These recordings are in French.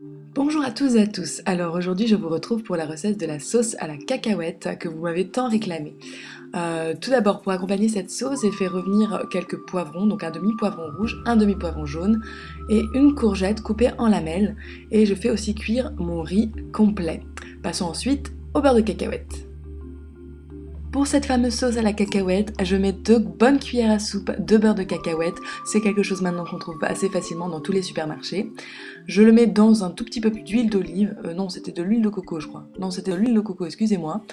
Bonjour à tous et à tous, alors aujourd'hui je vous retrouve pour la recette de la sauce à la cacahuète que vous m'avez tant réclamée. Tout d'abord, pour accompagner cette sauce, j'ai fait revenir quelques poivrons, donc un demi-poivron rouge, un demi-poivron jaune et une courgette coupée en lamelles, et je fais aussi cuire mon riz complet. Passons ensuite au beurre de cacahuète. Pour cette fameuse sauce à la cacahuète, je mets 2 bonnes cuillères à soupe de beurre de cacahuète. C'est quelque chose maintenant qu'on trouve assez facilement dans tous les supermarchés. Je le mets dans un tout petit peu d'huile d'olive. Non, c'était de l'huile de coco, je crois. Non, c'était de l'huile de coco, excusez-moi.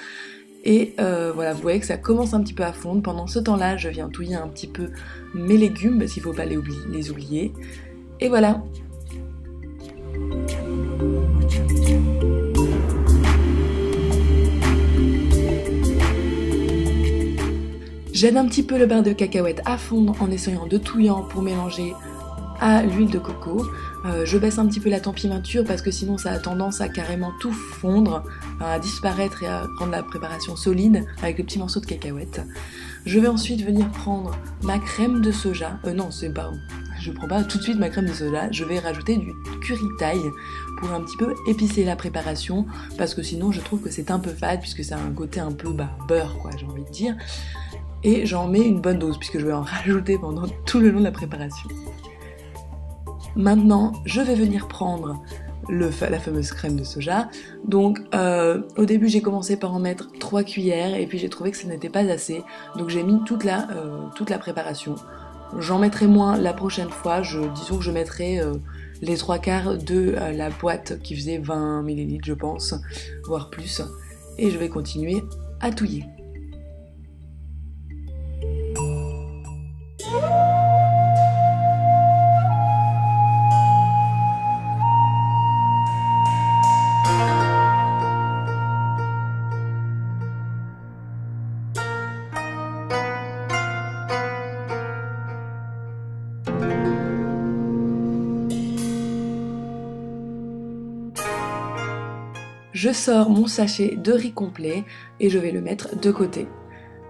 Et voilà, vous voyez que ça commence un petit peu à fondre. Pendant ce temps-là, je viens touiller un petit peu mes légumes, parce qu'il ne faut pas les oublier. Et voilà. J'aide un petit peu le beurre de cacahuète à fondre en essayant de touillant pour mélanger à l'huile de coco. Je baisse un petit peu la température parce que sinon ça a tendance à carrément tout fondre, à disparaître et à rendre la préparation solide avec les petits morceaux de cacahuète. Je vais ensuite venir prendre ma crème de soja. Non, c'est pas... Je prends pas tout de suite ma crème de soja, je vais rajouter du curry Thai pour un petit peu épicer la préparation parce que sinon je trouve que c'est un peu fade puisque ça a un côté un peu beurre quoi, j'ai envie de dire. Et j'en mets une bonne dose puisque je vais en rajouter pendant tout le long de la préparation. Maintenant, je vais venir prendre la fameuse crème de soja. Donc au début j'ai commencé par en mettre 3 cuillères et puis j'ai trouvé que ce n'était pas assez. Donc j'ai mis toute la préparation. J'en mettrai moins la prochaine fois, disons que je mettrai les 3/4 de la boîte qui faisait 20 ml je pense, voire plus. Et je vais continuer à touiller. Je sors mon sachet de riz complet et je vais le mettre de côté.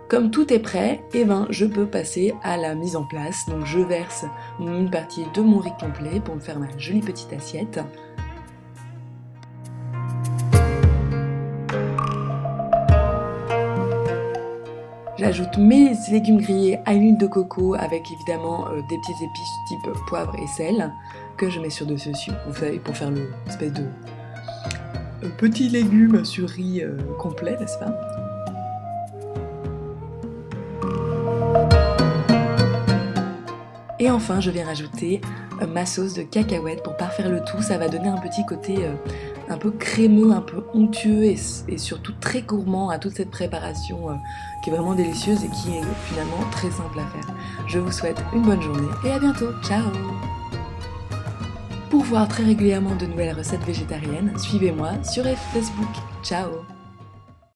Comme tout est prêt, je peux passer à la mise en place. Donc je verse une partie de mon riz complet pour me faire ma jolie petite assiette. J'ajoute mes légumes grillés à l'huile de coco avec évidemment des petites épices type poivre et sel que je mets sur dessus, vous savez, pour faire l'espèce de petit légume sur riz complet, n'est-ce pas? Et enfin, je vais rajouter ma sauce de cacahuète pour parfaire le tout. Ça va donner un petit côté un peu crémeux, un peu onctueux et surtout très gourmand à toute cette préparation qui est vraiment délicieuse et qui est finalement très simple à faire. Je vous souhaite une bonne journée et à bientôt. Ciao! Pour voir très régulièrement de nouvelles recettes végétariennes, suivez-moi sur Facebook. Ciao!